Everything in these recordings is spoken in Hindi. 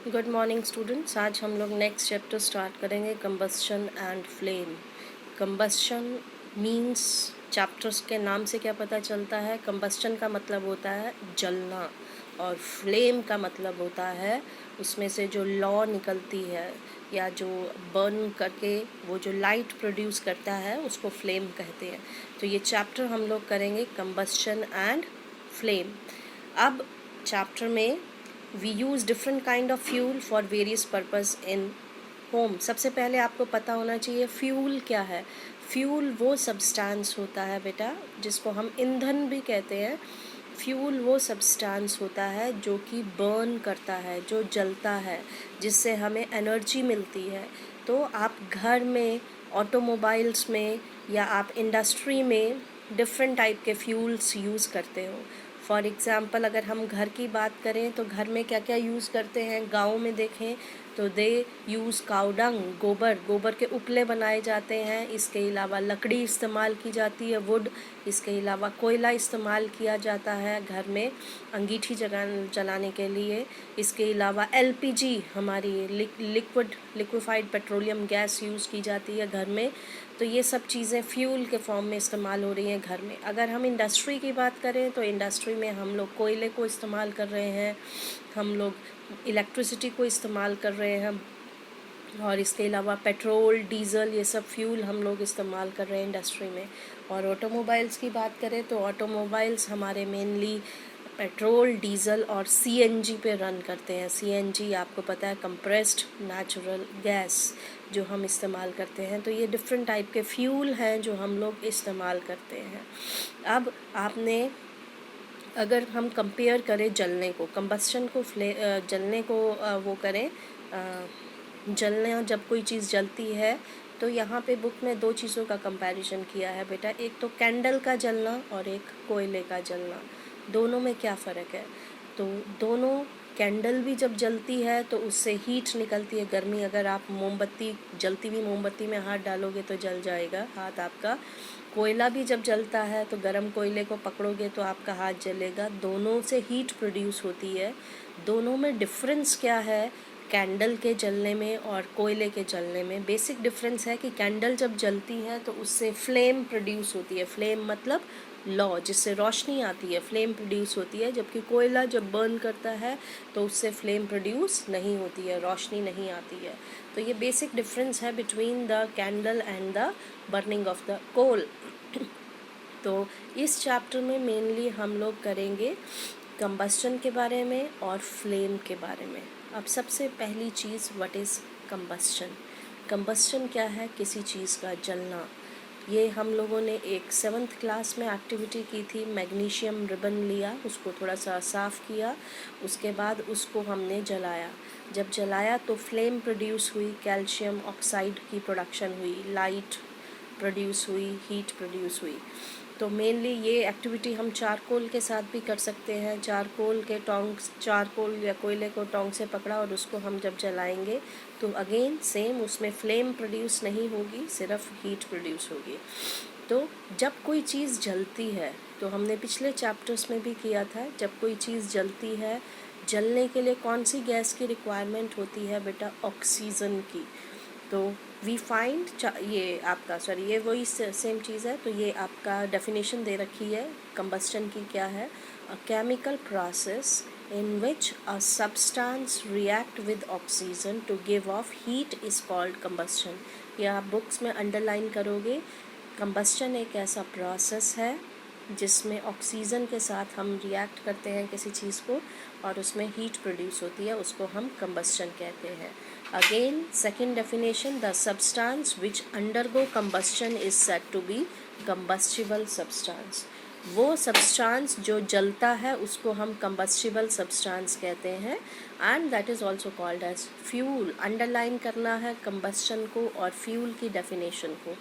Good morning students. आज हम लोग नेक्स्ट चैप्टर स्टार्ट करेंगे, combustion and flame. Combustion means, chapters के नाम से क्या पता चलता है, कंबस्शन का मतलब होता है जलना, और फ्लेम का मतलब होता है उसमें से जो लौ निकलती है या जो बर्न करके वो जो लाइट प्रोड्यूस करता है उसको फ्लेम कहते हैं। तो ये चैप्टर हम लोग करेंगे कंबस्शन एंड फ्लेम। अब चैप्टर में we use different kind of fuel for various purpose in home. सबसे पहले आपको पता होना चाहिए फ्यूल क्या है। फ्यूल वो सब्सटेंस होता है बेटा जिसको हम ईंधन भी कहते हैं। फ्यूल वो सब्सटेंस होता है जो कि बर्न करता है, जो जलता है, जिससे हमें एनर्जी मिलती है। तो आप घर में, ऑटोमोबाइल्स में या आप इंडस्ट्री में डिफरेंट टाइप के फ्यूल्स यूज़ करते हो। फॉर एग्ज़ाम्पल अगर हम घर की बात करें तो घर में क्या क्या यूज़ करते हैं, गाँव में देखें तो दे यूज़ काउडंग, गोबर के उपले बनाए जाते हैं। इसके अलावा लकड़ी इस्तेमाल की जाती है, वुड। इसके अलावा कोयला इस्तेमाल किया जाता है घर में अंगीठी जलाने के लिए। इसके अलावा एलपीजी, हमारी लिक्विफाइड पेट्रोलियम गैस यूज़ की जाती है घर में। तो ये सब चीज़ें फ्यूल के फॉर्म में इस्तेमाल हो रही हैं घर में। अगर हम इंडस्ट्री की बात करें तो इंडस्ट्री में हम लोग कोयले को इस्तेमाल कर रहे हैं, हम लोग इलेक्ट्रिसिटी को इस्तेमाल कर रहे हैं, और इसके अलावा पेट्रोल, डीज़ल, ये सब फ्यूल हम लोग इस्तेमाल कर रहे हैं इंडस्ट्री में। और ऑटोमोबाइल्स की बात करें तो ऑटोमोबाइल्स हमारे मेनली पेट्रोल, डीज़ल और सीएनजी पे रन करते हैं। सीएनजी आपको पता है, कंप्रेस्ड नेचुरल गैस, जो हम इस्तेमाल करते हैं। तो ये डिफरेंट टाइप के फ्यूल हैं जो हम लोग इस्तेमाल करते हैं। अब आपने, अगर हम कंपेयर करें जलने को, कंबस्शन को, जलने को वो करें, जलने, जब कोई चीज़ जलती है तो यहाँ पे बुक में दो चीज़ों का कंपैरिजन किया है बेटा। एक तो कैंडल का जलना और एक कोयले का जलना। दोनों में क्या फ़र्क है? तो दोनों, कैंडल भी जब जलती है तो उससे हीट निकलती है, गर्मी। अगर आप मोमबत्ती, जलती हुई मोमबत्ती में हाथ डालोगे तो जल जाएगा हाथ आपका। कोयला भी जब जलता है तो गर्म कोयले को पकड़ोगे तो आपका हाथ जलेगा। दोनों से हीट प्रोड्यूस होती है। दोनों में डिफरेंस क्या है कैंडल के जलने में और कोयले के जलने में? बेसिक डिफरेंस है कि कैंडल जब जलती है तो उससे फ्लेम प्रोड्यूस होती है। फ्लेम मतलब लौ, जिससे रोशनी आती है, फ्लेम प्रोड्यूस होती है। जबकि कोयला जब बर्न करता है तो उससे फ्लेम प्रोड्यूस नहीं होती है, रोशनी नहीं आती है। तो ये बेसिक डिफरेंस है between the candle and the burning of the coal. तो इस चैप्टर में मेनली हम लोग करेंगे कंबस्शन के बारे में और फ्लेम के बारे में। अब सबसे पहली चीज़, व्हाट इज़ कंबस्शन? कंबस्शन क्या है? किसी चीज़ का जलना। ये हम लोगों ने एक 7th क्लास में एक्टिविटी की थी। मैग्नीशियम रिबन लिया, उसको थोड़ा सा साफ़ किया, उसके बाद उसको हमने जलाया। जब जलाया तो फ्लेम प्रोड्यूस हुई, कैल्शियम ऑक्साइड की प्रोडक्शन हुई, लाइट प्रोड्यूस हुई, हीट प्रोड्यूस हुई। तो मेनली ये एक्टिविटी हम चारकोल के साथ भी कर सकते हैं। चारकोल के टोंग्स, चारकोल या कोयले को टोंग से पकड़ा और उसको हम जब जलाएंगे तो अगेन सेम, उसमें फ्लेम प्रोड्यूस नहीं होगी, सिर्फ हीट प्रोड्यूस होगी। तो जब कोई चीज़ जलती है, तो हमने पिछले चैप्टर्स में भी किया था, जब कोई चीज़ जलती है, जलने के लिए कौन सी गैस की रिक्वायरमेंट होती है बेटा? ऑक्सीजन की। तो वी फाइंड, ये आपका, सॉरी, ये वही सेम चीज़ है। तो ये आपका डेफिनेशन दे रखी है कंबस्शन की, क्या है? A chemical process in which a substance react with oxygen to give off heat is called combustion। या आप बुक्स में अंडरलाइन करोगे, कंबस्शन एक ऐसा प्रोसेस है जिसमें ऑक्सीजन के साथ हम रिएक्ट करते हैं किसी चीज़ को और उसमें हीट प्रोड्यूस होती है, उसको हम कंबस्शन कहते हैं। Again second definition, the substance which undergo combustion is said to be combustible substance. वो सब्सटेंस जो जलता है उसको हम कंबस्टिबल सब्सटेंस कहते हैं, and that is also called as fuel. Underline करना है कंबस्शन को और फ्यूल की डेफिनेशन को।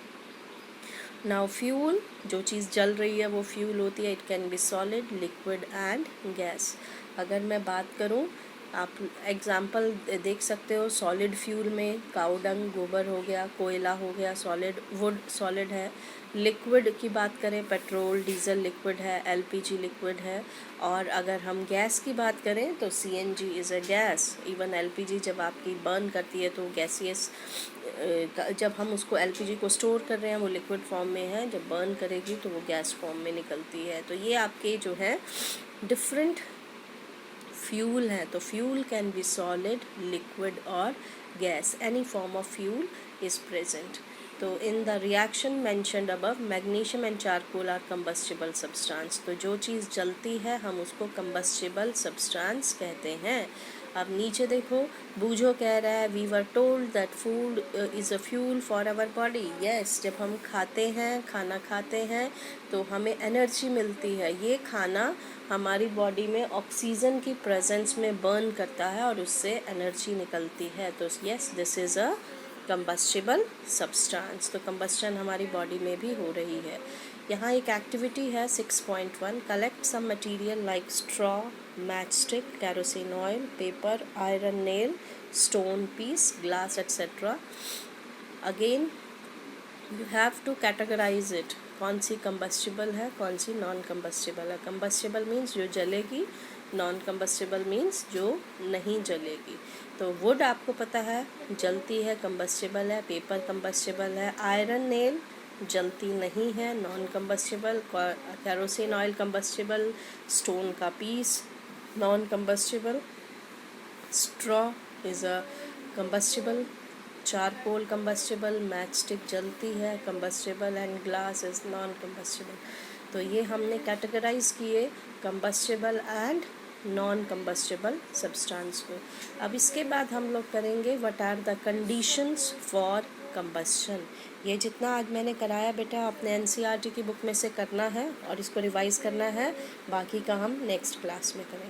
नाउ फ्यूल, जो चीज़ जल रही है वो फ्यूल होती है। It can be solid, liquid and gas. अगर मैं बात करूँ आप एग्जाम्पल देख सकते हो, सॉलिड फ्यूल में काऊ डंग, गोबर हो गया, कोयला हो गया, सॉलिड, वुड सॉलिड है। लिक्विड की बात करें, पेट्रोल डीजल लिक्विड है, एलपीजी लिक्विड है। और अगर हम गैस की बात करें तो CNG is a gas. Even LPG जब आपकी बर्न करती है तो गैसियस, जब हम उसको एलपीजी को स्टोर कर रहे हैं वो लिक्विड फॉर्म में है, जब बर्न करेगी तो वो गैस फॉर्म में निकलती है। तो ये आपके जो है डिफरेंट फ्यूल हैं। तो fuel can be solid, liquid और gas, any form of fuel is present. तो in the reaction mentioned above, magnesium and charcoal are combustible substance. तो जो चीज़ जलती है हम उसको कंबस्टिबल सब्सटेंस कहते हैं। अब नीचे देखो, बूझो कह रहा है we were told that food is a fuel for our body. Yes, जब हम खाते हैं, खाना खाते हैं तो हमें एनर्जी मिलती है। ये खाना हमारी बॉडी में ऑक्सीजन की प्रेजेंस में बर्न करता है और उससे एनर्जी निकलती है। तो yes, this is a combustible substance. तो कंबस्टन हमारी बॉडी में भी हो रही है। यहाँ एक एक्टिविटी है 6.1, collect some material like straw, match stick, kerosene oil, paper, iron nail, stone piece, glass etcetera. Again you have to categorize it, कौन सी कंबस्टिबल है, कौन सी नॉन कंबस्टिबल है। कंबस्टिबल मीन्स जो जलेगी, नॉन कंबस्टिबल मीन्स जो नहीं जलेगी। तो वुड आपको पता है जलती है, कंबस्टिबल है। पेपर कंबस्टिबल है। आयरन नेल जलती नहीं है, non combustible. Kerosene oil combustible. Stone का piece non combustible. Straw is a combustible. Charcoal combustible. Match stick जलती है, combustible. And glass is non combustible. तो ये हमने कैटेगराइज किए combustible and non combustible substance को। अब इसके बाद हम लोग करेंगे what are the conditions for combustion. ये जितना आज मैंने कराया बेटा अपने एनसीईआरटी की बुक में से करना है और इसको रिवाइज़ करना है। बाकी का हम नेक्स्ट क्लास में करेंगे।